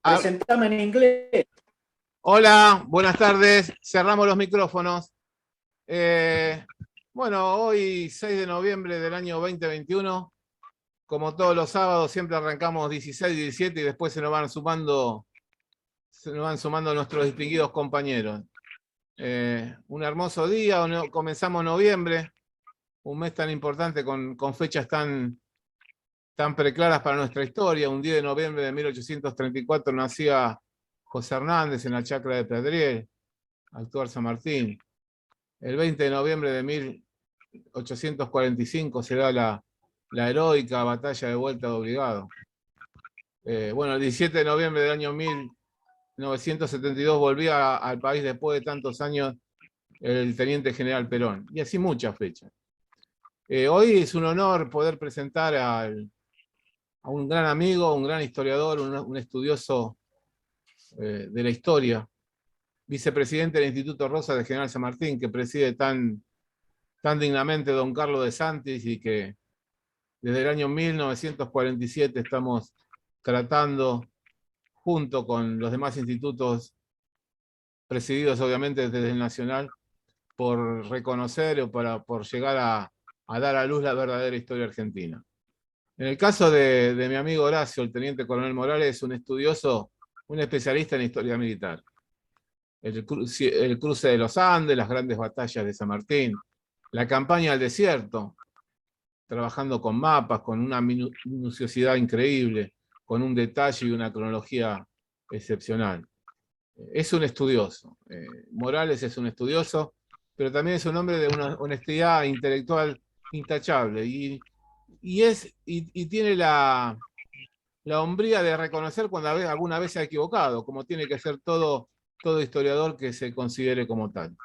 Presentame en inglés. Hola, buenas tardes. Cerramos los micrófonos. Bueno, hoy 6 de noviembre del año 2021, como todos los sábados, siempre arrancamos 16, 17 y después se nos van sumando nuestros distinguidos compañeros. Un hermoso día, comenzamos noviembre, un mes tan importante con fechas tan preclaras para nuestra historia. Un 10 de noviembre de 1834 nacía José Hernández en la chacra de Pedriel, actual San Martín. El 20 de noviembre de 1845 se da la heroica batalla de Vuelta de Obligado. Bueno, el 17 de noviembre del año 1972 volvía al país después de tantos años el teniente general Perón. Y así muchas fechas. Hoy es un honor poder presentar a un gran amigo, un gran historiador, un estudioso de la historia, vicepresidente del Instituto Rosa de General San Martín, que preside tan dignamente don Carlos de Santis, y que desde el año 1947 estamos tratando, junto con los demás institutos presididos obviamente desde el Nacional, por reconocer o por llegar a dar a luz la verdadera historia argentina. En el caso de mi amigo Horacio, el teniente coronel Morales, es un estudioso, un especialista en historia militar. El cruce de los Andes, las grandes batallas de San Martín, la campaña al desierto, trabajando con mapas, con una minuciosidad increíble, con un detalle y una cronología excepcional. Es un estudioso. Morales es un estudioso, pero también es un hombre de una honestidad intelectual intachable. Y tiene la hombría de reconocer cuando alguna vez se ha equivocado, como tiene que ser todo historiador que se considere como tal.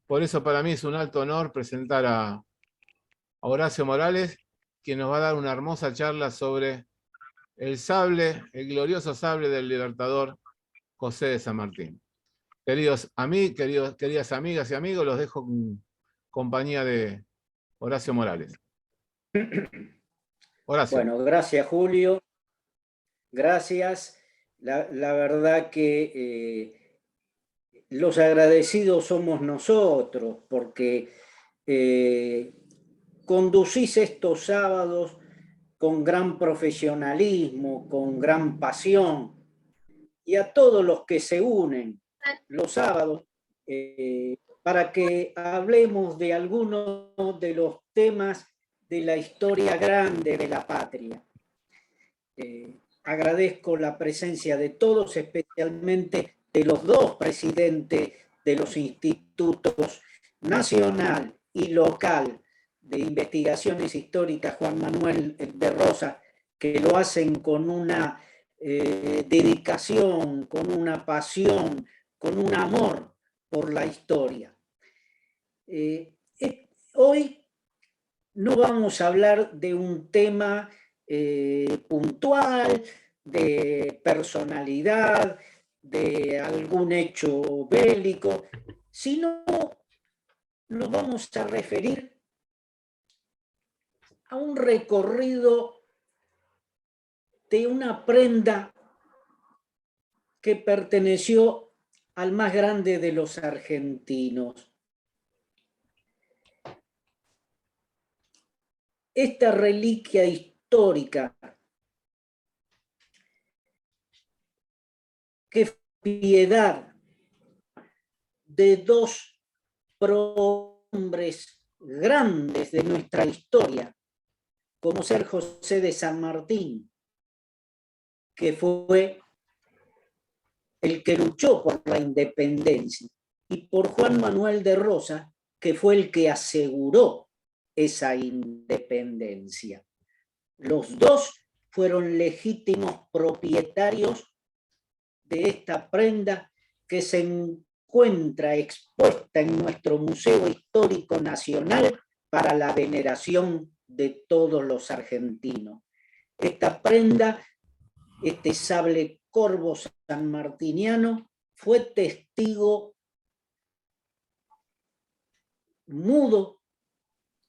Por eso para mí es un alto honor presentar a Horacio Morales, quien nos va a dar una hermosa charla sobre el glorioso sable del libertador José de San Martín. Queridas amigas y amigos, los dejo con compañía de Horacio Morales. Horacio. Bueno, gracias Julio, gracias. La verdad que los agradecidos somos nosotros, porque conducís estos sábados con gran profesionalismo, con gran pasión, y a todos los que se unen los sábados para que hablemos de algunos de los temas de la historia grande de la patria. Agradezco la presencia de todos, especialmente de los dos presidentes de los institutos nacional y local de investigaciones históricas, Juan Manuel de Rosa, que lo hacen con una dedicación, con una pasión, con un amor por la historia. Hoy no vamos a hablar de un tema puntual, de personalidad, de algún hecho bélico, sino nos vamos a referir a un recorrido de una prenda que perteneció al más grande de los argentinos. Esta reliquia histórica que piedad de dos prohombres grandes de nuestra historia, como ser José de San Martín, que fue el que luchó por la independencia, y por Juan Manuel de Rosa, que fue el que aseguró esa independencia. Los dos fueron legítimos propietarios de esta prenda que se encuentra expuesta en nuestro Museo Histórico Nacional para la veneración de todos los argentinos. Esta prenda, este sable corvo sanmartiniano, fue testigo mudo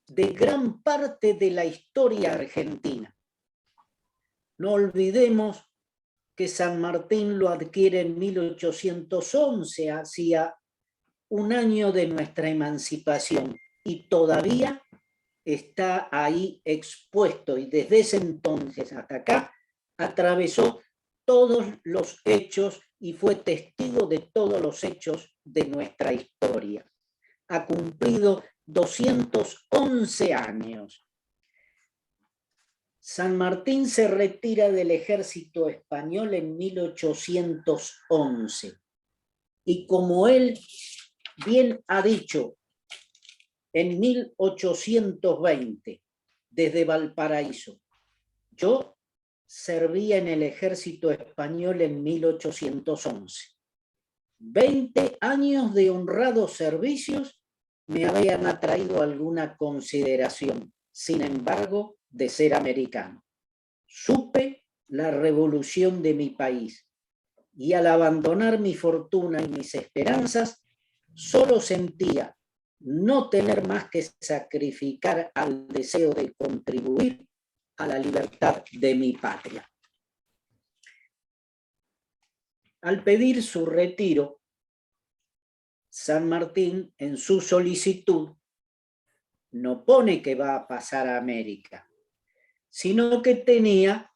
de gran parte de la historia argentina. No olvidemos que San Martín lo adquiere en 1811, hacía un año de nuestra emancipación, y todavía está ahí expuesto, y desde ese entonces hasta acá atravesó todos los hechos y fue testigo de todos los hechos de nuestra historia. Ha cumplido 211 años. San Martín se retira del ejército español en 1811 y, como él bien ha dicho, en 1820, desde Valparaíso, yo servía en el ejército español en 1811. 20 años de honrados servicios me habían atraído alguna consideración, sin embargo, de ser americano. Supe la revolución de mi país y, al abandonar mi fortuna y mis esperanzas, solo sentía no tener más que sacrificar al deseo de contribuir a la libertad de mi patria. Al pedir su retiro, San Martín, en su solicitud, no pone que va a pasar a América, sino que tenía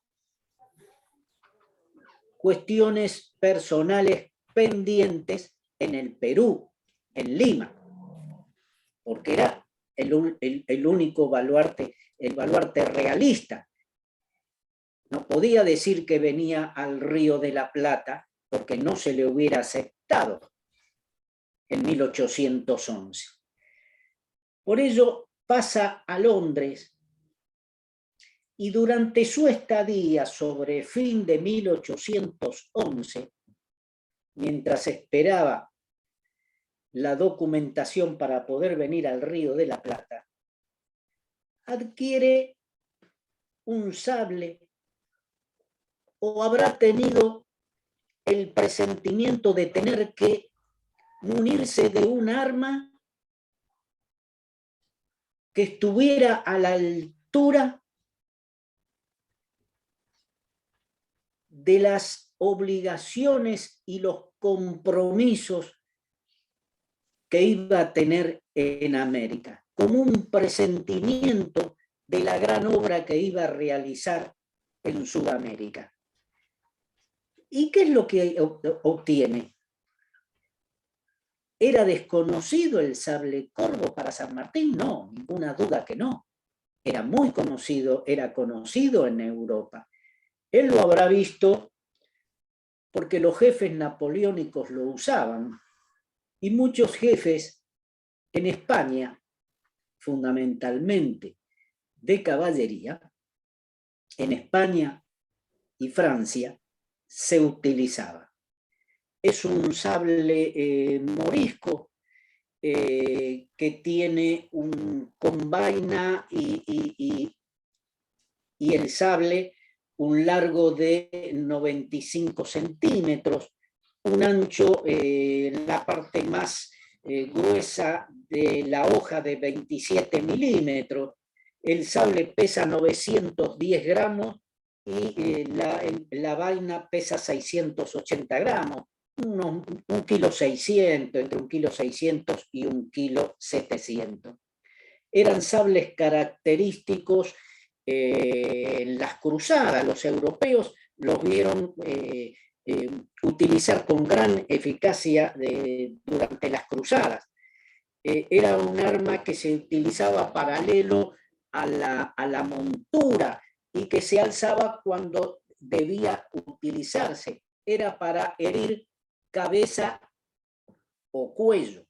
cuestiones personales pendientes en el Perú, en Lima, porque era el único baluarte, el baluarte realista. No podía decir que venía al Río de la Plata porque no se le hubiera aceptado en 1811. Por ello pasa a Londres, y durante su estadía sobre fin de 1811, mientras esperaba la documentación para poder venir al Río de la Plata, adquiere un sable, o habrá tenido el presentimiento de tener que munirse de un arma que estuviera a la altura de las obligaciones y los compromisos que iba a tener en América, como un presentimiento de la gran obra que iba a realizar en Sudamérica. ¿Y qué es lo que obtiene? ¿Era desconocido el sable corvo para San Martín? No, ninguna duda que no. Era muy conocido, era conocido en Europa. Él lo habrá visto porque los jefes napoleónicos lo usaban, y muchos jefes en España, fundamentalmente de caballería, en España y Francia, se utilizaba. Es un sable morisco que tiene con vaina y el sable un largo de 95 centímetros, un ancho en la parte más gruesa de la hoja de 27 milímetros. El sable pesa 910 gramos y la vaina pesa 680 gramos, un kilo 600, entre un kilo 600 y un kilo 700. Eran sables característicos en las cruzadas. Los europeos los vieron utilizar con gran eficacia durante las cruzadas. Era un arma que se utilizaba paralelo a la montura y que se alzaba cuando debía utilizarse. Era para herir cabeza o cuello,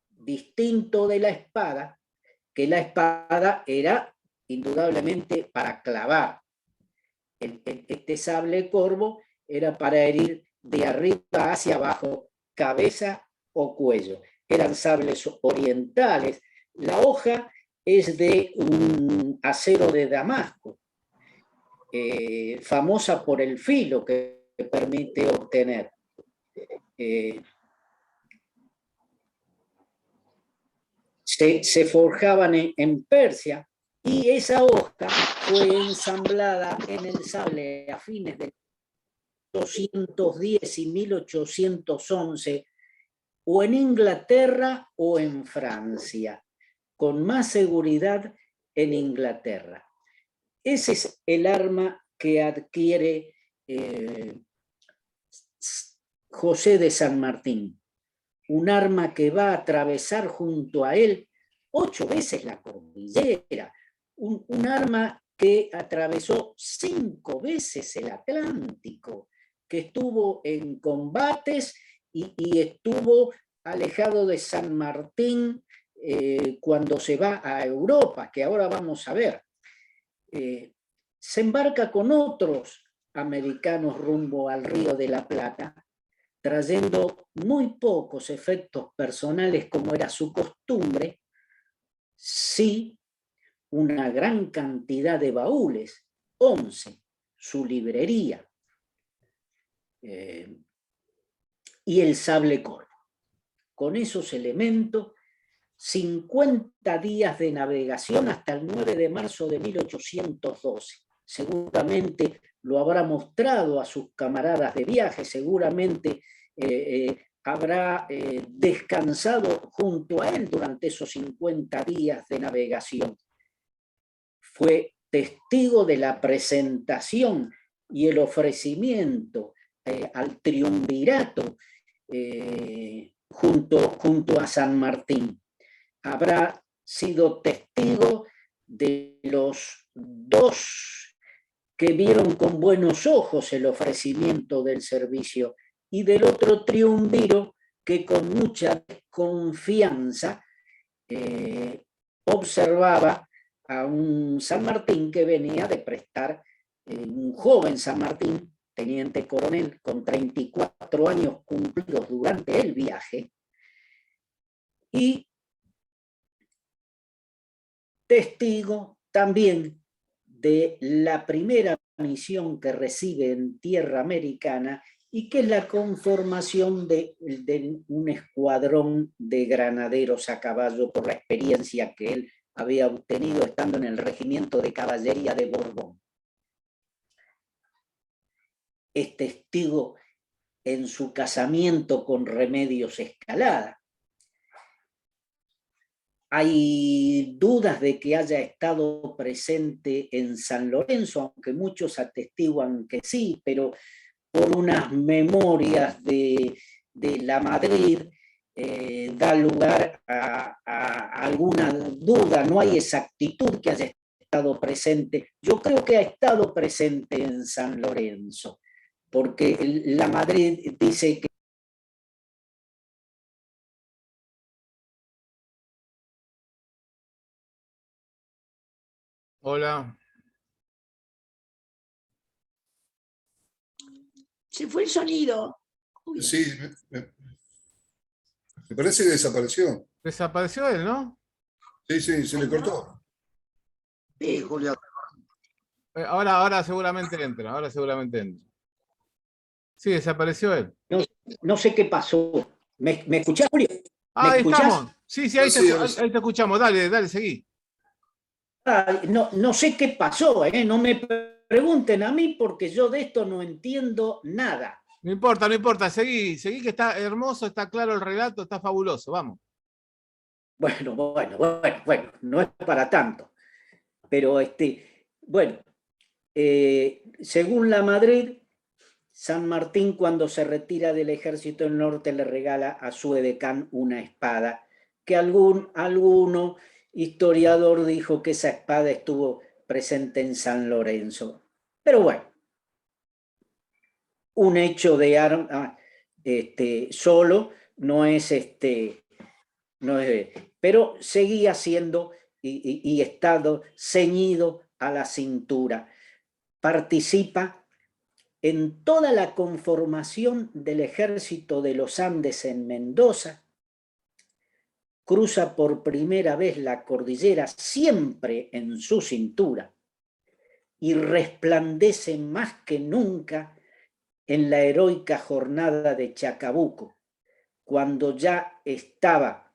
distinto de la espada, que la espada era indudablemente para clavar. Este sable corvo era para herir de arriba hacia abajo, cabeza o cuello. Eran sables orientales. La hoja es de un acero de Damasco, famosa por el filo que permite obtener. Se forjaban en Persia Y esa hoja fue ensamblada en el sable a fines de 1810 y 1811, o en Inglaterra o en Francia, con más seguridad en Inglaterra. Ese es el arma que adquiere José de San Martín, un arma que va a atravesar junto a él 8 veces la cordillera, un arma que atravesó 5 veces el Atlántico, que estuvo en combates y estuvo alejado de San Martín cuando se va a Europa, que ahora vamos a ver. Se embarca con otros americanos rumbo al Río de la Plata, trayendo muy pocos efectos personales como era su costumbre, sí una gran cantidad de baúles, 11, su librería, y el sable corvo. Con esos elementos, 50 días de navegación hasta el 9 de marzo de 1812. Seguramente lo habrá mostrado a sus camaradas de viaje, seguramente habrá descansado junto a él durante esos 50 días de navegación. Fue testigo de la presentación y el ofrecimiento al triunvirato junto a San Martín. Habrá sido testigo de los 2 que vieron con buenos ojos el ofrecimiento del servicio y del otro triunviro que con mucha confianza observaba a un San Martín que venía de prestar, un joven San Martín, teniente coronel, con 34 años cumplidos durante el viaje, y testigo también de la primera misión que recibe en tierra americana y que es la conformación de un escuadrón de granaderos a caballo por la experiencia que él había obtenido estando en el regimiento de caballería de Borbón. Es testigo en su casamiento con Remedios Escalada. Hay dudas de que haya estado presente en San Lorenzo, aunque muchos atestiguan que sí, pero por unas memorias de la Madrid da lugar a alguna duda, no hay exactitud que haya estado presente. Yo creo que ha estado presente en San Lorenzo, porque la Madrid dice que Hola. Se fue el sonido. Uy. Sí, me parece que desapareció. Desapareció él, ¿no? Sí, sí, se le cortó. Sí, Julio. Ahora seguramente entra, ahora seguramente entra. Sí, desapareció él. no sé qué pasó. ¿Me escuchás, Julio? ¿Me Ahí escuchás? estamos. Sí, sí, ahí te escuchamos. Dale, seguí. No sé qué pasó, no me pregunten a mí porque yo de esto no entiendo nada. No importa, seguí que está hermoso, está claro el relato, está fabuloso, vamos. Bueno, no es para tanto. Pero bueno, según la Madrid, San Martín cuando se retira del ejército del norte le regala a su edecán una espada, que alguno historiador dijo que esa espada estuvo presente en San Lorenzo. Pero bueno, un hecho de arma solo no es pero seguía siendo y estado ceñido a la cintura. Participa en toda la conformación del ejército de los Andes en Mendoza, cruza por primera vez la cordillera siempre en su cintura y resplandece más que nunca en la heroica jornada de Chacabuco, cuando ya estaba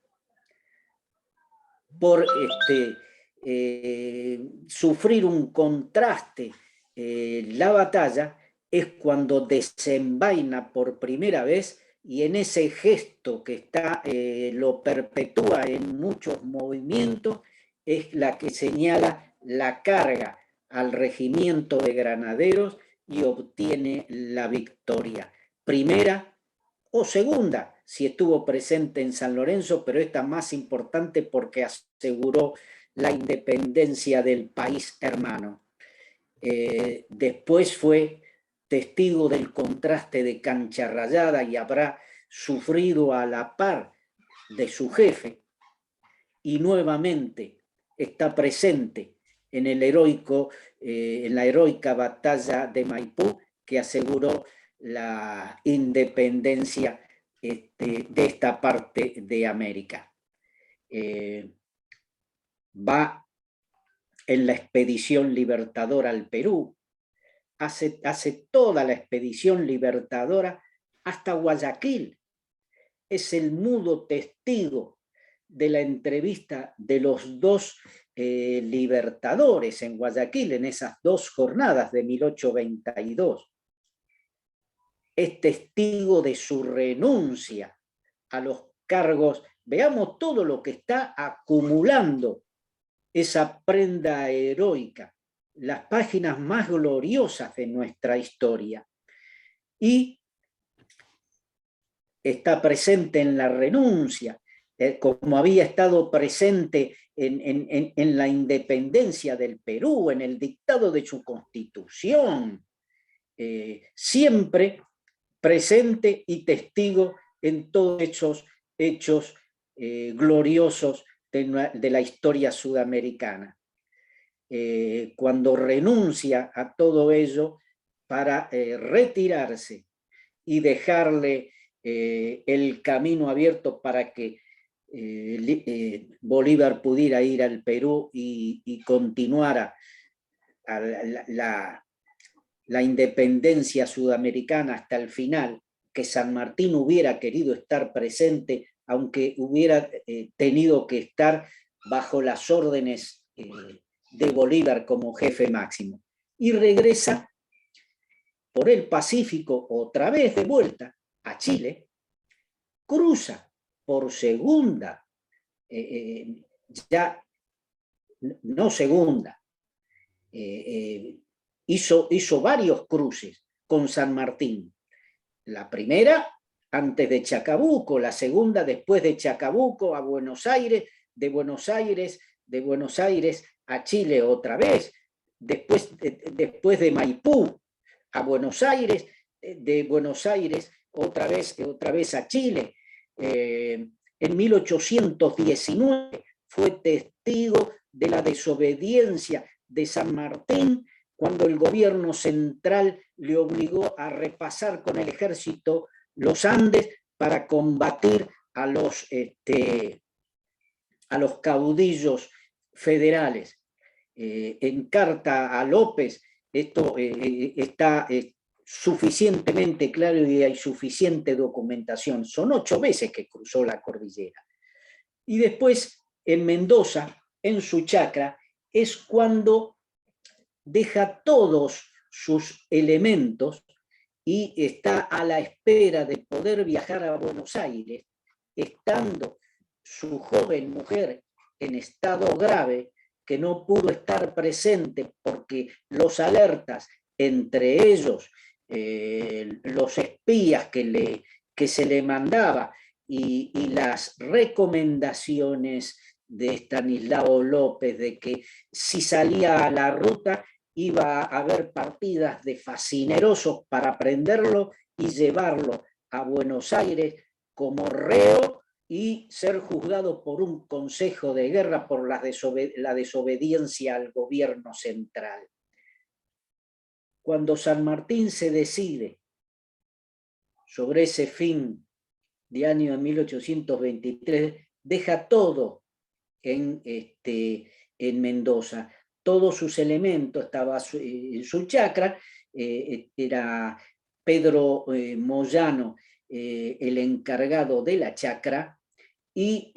por sufrir un contraste la batalla es cuando desenvaina por primera vez, y en ese gesto que lo perpetúa en muchos movimientos, es la que señala la carga al regimiento de granaderos y obtiene la victoria. Primera o segunda, si estuvo presente en San Lorenzo, pero esta más importante porque aseguró la independencia del país hermano. Después fue testigo del contraste de Cancha Rayada y habrá sufrido a la par de su jefe, y nuevamente está presente en la heroica batalla de Maipú, que aseguró la independencia de esta parte de América. Va en la expedición libertadora al Perú, hace toda la expedición libertadora hasta Guayaquil. Es el mudo testigo de la entrevista de los dos libertadores en Guayaquil en esas 2 jornadas de 1822. Es testigo de su renuncia a los cargos. Veamos todo lo que está acumulando esa prenda heroica, las páginas más gloriosas de nuestra historia. Y está presente en la renuncia, como había estado presente en la independencia del Perú, en el dictado de su constitución, siempre presente y testigo en todos esos hechos gloriosos de la historia sudamericana. Cuando renuncia a todo ello para retirarse y dejarle el camino abierto para que Bolívar pudiera ir al Perú y continuara la independencia sudamericana hasta el final, que San Martín hubiera querido estar presente, aunque hubiera tenido que estar bajo las órdenes de Bolívar como jefe máximo. Y regresa por el Pacífico otra vez de vuelta a Chile, cruza por segunda, ya no segunda, hizo varios cruces con San Martín. La primera antes de Chacabuco, la segunda después de Chacabuco a Buenos Aires, de Buenos Aires a Chile otra vez, después de Maipú a Buenos Aires, de Buenos Aires otra vez a Chile. En 1819 fue testigo de la desobediencia de San Martín cuando el gobierno central le obligó a repasar con el ejército los Andes para combatir a los caudillos federales. En carta a López, esto está suficientemente claro y hay suficiente documentación. Son 8 veces que cruzó la cordillera. Y después, en Mendoza, en su chacra, es cuando deja todos sus elementos y está a la espera de poder viajar a Buenos Aires, estando su joven mujer en estado grave, que no pudo estar presente porque los alertas, entre ellos los espías que se le mandaba y las recomendaciones de Estanislao López de que si salía a la ruta iba a haber partidas de fascinerosos para prenderlo y llevarlo a Buenos Aires como reo y ser juzgado por un consejo de guerra por la desobediencia al gobierno central. Cuando San Martín se decide sobre ese fin de año de 1823, deja todo en Mendoza, todos sus elementos, estaba en su chacra, era Pedro Moyano el encargado de la chacra, y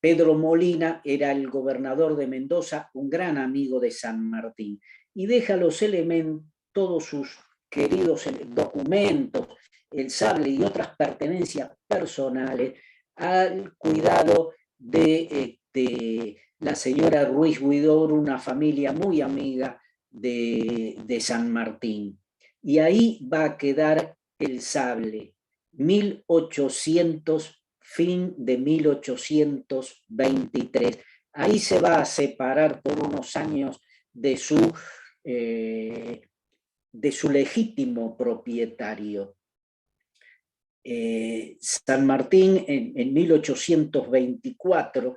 Pedro Molina era el gobernador de Mendoza, un gran amigo de San Martín, y deja los elementos, todos sus queridos documentos, el sable y otras pertenencias personales al cuidado de la señora Ruiz Huidobro, una familia muy amiga de San Martín. Y ahí va a quedar el sable, 1800, fin de 1823. Ahí se va a separar por unos años de su legítimo propietario. San Martín en 1824,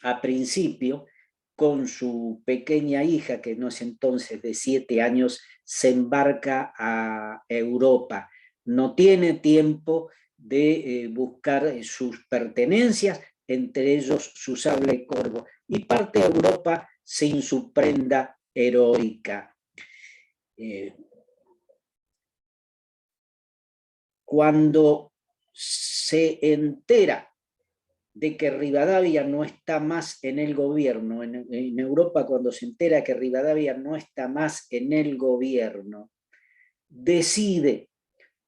a principio, con su pequeña hija, que no es entonces de 7 años, se embarca a Europa. No tiene tiempo de buscar sus pertenencias, entre ellos su sable corvo, y parte a Europa sin su prenda heroica. Cuando se entera de que Rivadavia no está más en el gobierno, en Europa, cuando se entera que Rivadavia no está más en el gobierno, decide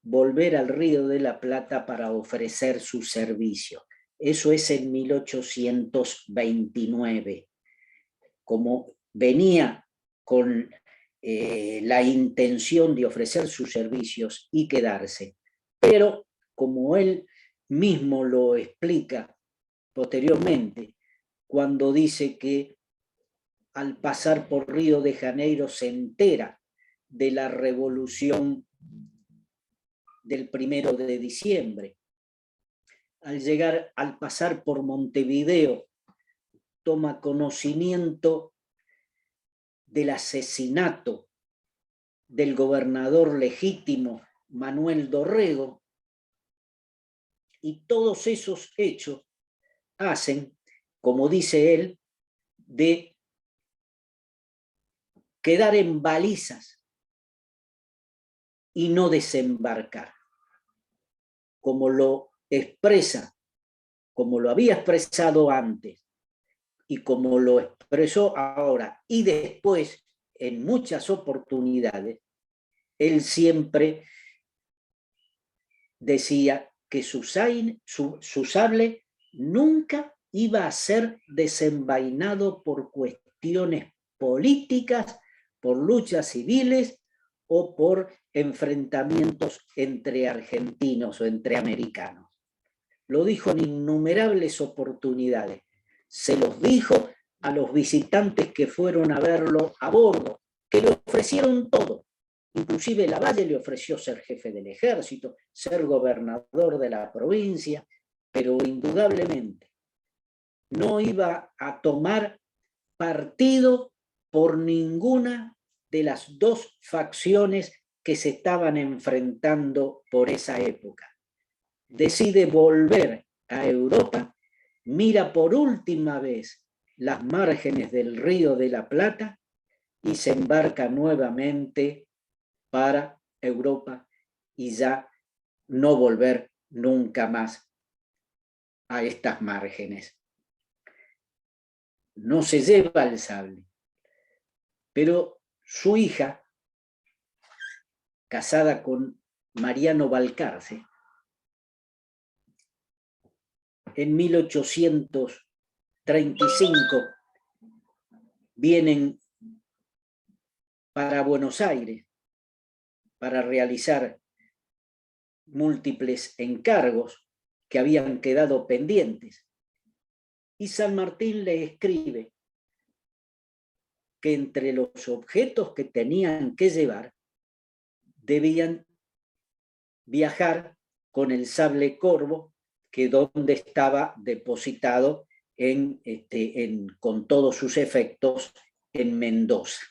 volver al Río de la Plata para ofrecer su servicio. Eso es en 1829. Como venía con la intención de ofrecer sus servicios y quedarse, pero como él mismo lo explica posteriormente, cuando dice que al pasar por Río de Janeiro se entera de la revolución del 1 de diciembre. Al pasar por Montevideo, toma conocimiento del asesinato del gobernador legítimo Manuel Dorrego, y todos esos hechos hacen, como dice él, de quedar en balizas y no desembarcar, como lo expresa, como lo había expresado antes y como lo expresó ahora y después en muchas oportunidades. Él siempre decía que su sable nunca iba a ser desenvainado por cuestiones políticas, por luchas civiles o por enfrentamientos entre argentinos o entre americanos. Lo dijo en innumerables oportunidades. Se los dijo a los visitantes que fueron a verlo a bordo, que le ofrecieron todo. Inclusive Lavalle le ofreció ser jefe del ejército, ser gobernador de la provincia, pero indudablemente no iba a tomar partido por ninguna de las dos facciones que se estaban enfrentando por esa época. Decide volver a Europa, mira por última vez las márgenes del Río de la Plata y se embarca nuevamente para Europa y ya no volver nunca más a estas márgenes. No se lleva el sable, pero su hija, casada con Mariano Balcarce, en 1835 vienen para Buenos Aires para realizar múltiples encargos que habían quedado pendientes. Y San Martín le escribe que entre los objetos que tenían que llevar debían viajar con el sable corvo, que donde estaba depositado con todos sus efectos en Mendoza.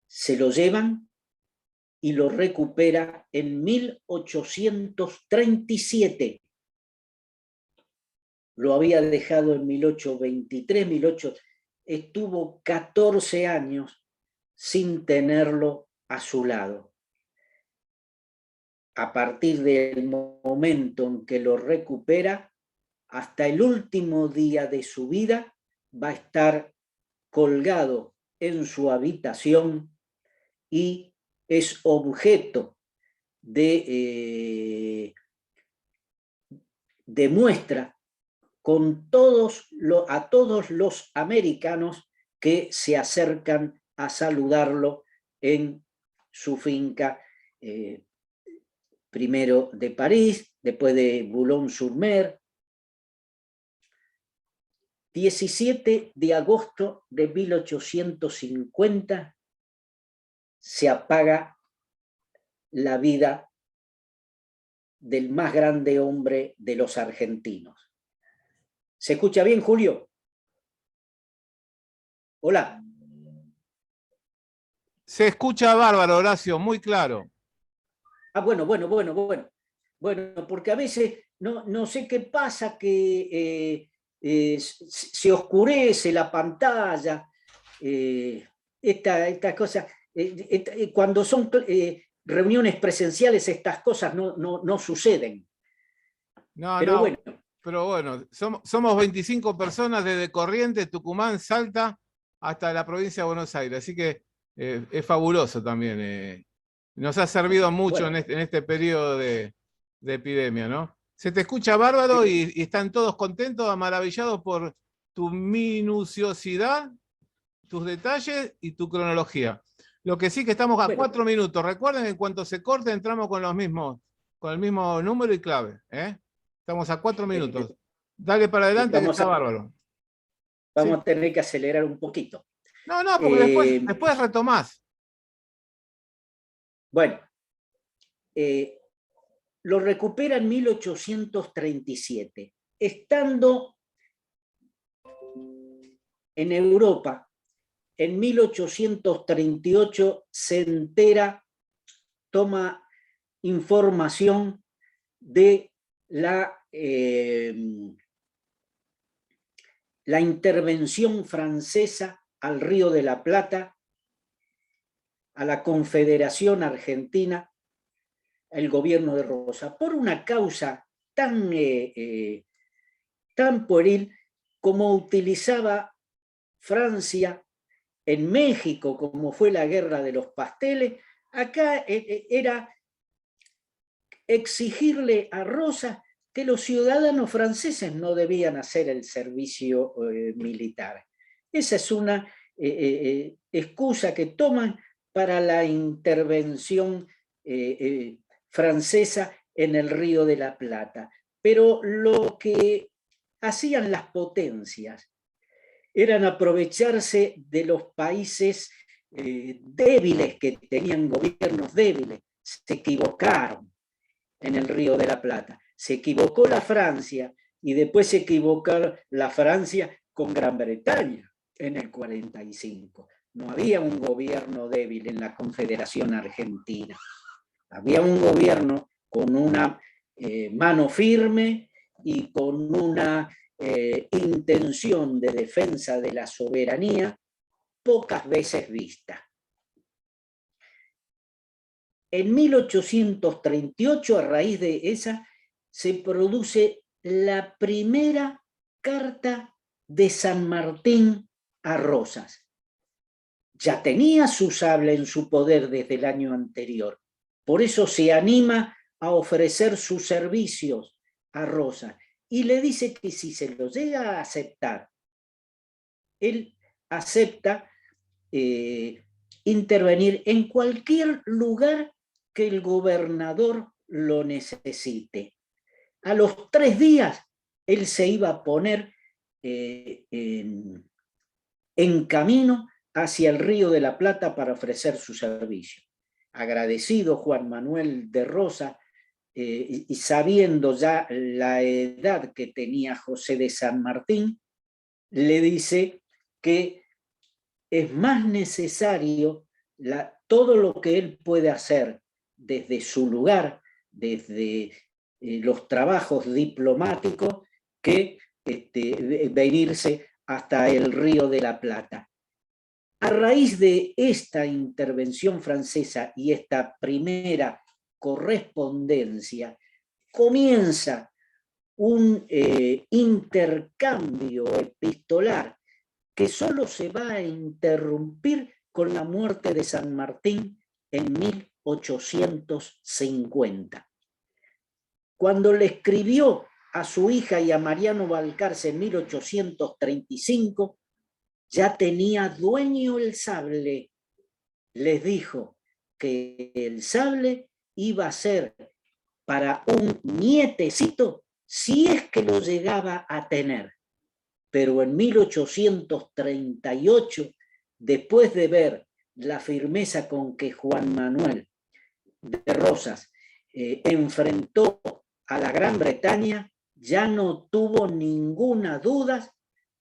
Se lo llevan y lo recupera en 1837. Lo había dejado en 1823, estuvo 14 años sin tenerlo a su lado. A partir del momento en que lo recupera, hasta el último día de su vida va a estar colgado en su habitación y es objeto de muestra con a todos los americanos que se acercan a saludarlo en su finca, primero de París, después de Boulogne-sur-Mer. 17 de agosto de 1850 se apaga la vida del más grande hombre de los argentinos. ¿Se escucha bien, Julio? Hola. Se escucha bárbaro, Horacio, muy claro. Ah, bueno, porque a veces no sé qué pasa, que se oscurece la pantalla, esta cosa, cuando son reuniones presenciales estas cosas no suceden. Pero bueno, somos 25 personas desde Corrientes, Tucumán, Salta, hasta la provincia de Buenos Aires, así que es fabuloso también. Nos ha servido mucho Bueno. en este periodo de epidemia, ¿no? Se te escucha bárbaro y están todos contentos, maravillados por tu minuciosidad, tus detalles y tu cronología. Lo que sí que estamos a 4 minutos. Recuerden que en cuanto se corte entramos con el mismo número y clave. Estamos a 4 minutos. Dale para adelante que está bárbaro. Vamos a tener que acelerar un poquito. No, porque después retomás. Bueno, lo recupera en 1837. Estando en Europa, en 1838 se entera, toma información de la intervención francesa al Río de la Plata, a la Confederación Argentina, el gobierno de Rosa, por una causa tan pueril como utilizaba Francia en México, como fue la Guerra de los Pasteles. Acá era exigirle a Rosa que los ciudadanos franceses no debían hacer el servicio militar. Esa es una excusa que toman para la intervención francesa en el Río de la Plata. Pero lo que hacían las potencias eran aprovecharse de los países débiles, que tenían gobiernos débiles. Se equivocaron en el Río de la Plata. Se equivocó la Francia y después se equivocó la Francia con Gran Bretaña en el 45. No había un gobierno débil en la Confederación Argentina. Había un gobierno con una mano firme y con una intención de defensa de la soberanía pocas veces vista. En 1838, a raíz de esa, se produce la primera carta de San Martín a Rosas. Ya tenía su sable en su poder desde el año anterior. Por eso se anima a ofrecer sus servicios a Rosas y le dice que si se lo llega a aceptar, él acepta intervenir en cualquier lugar que el gobernador lo necesite. A los 3 días, él se iba a poner en camino hacia el Río de la Plata para ofrecer su servicio. Agradecido Juan Manuel de Rosas, y sabiendo ya la edad que tenía José de San Martín, le dice que es más necesario todo lo que él puede hacer desde su lugar, desde los trabajos diplomáticos, que venirse hasta el Río de la Plata. A raíz de esta intervención francesa y esta primera correspondencia, comienza un intercambio epistolar que solo se va a interrumpir con la muerte de San Martín en 1850. Cuando le escribió a su hija y a Mariano Balcarce en 1835, ya tenía dueño el sable. Les dijo que el sable iba a ser para un nietecito si es que lo llegaba a tener. Pero en 1838, después de ver la firmeza con que Juan Manuel de Rosas enfrentó a la Gran Bretaña, ya no tuvo ninguna duda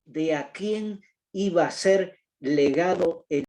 de a quién iba a ser legado el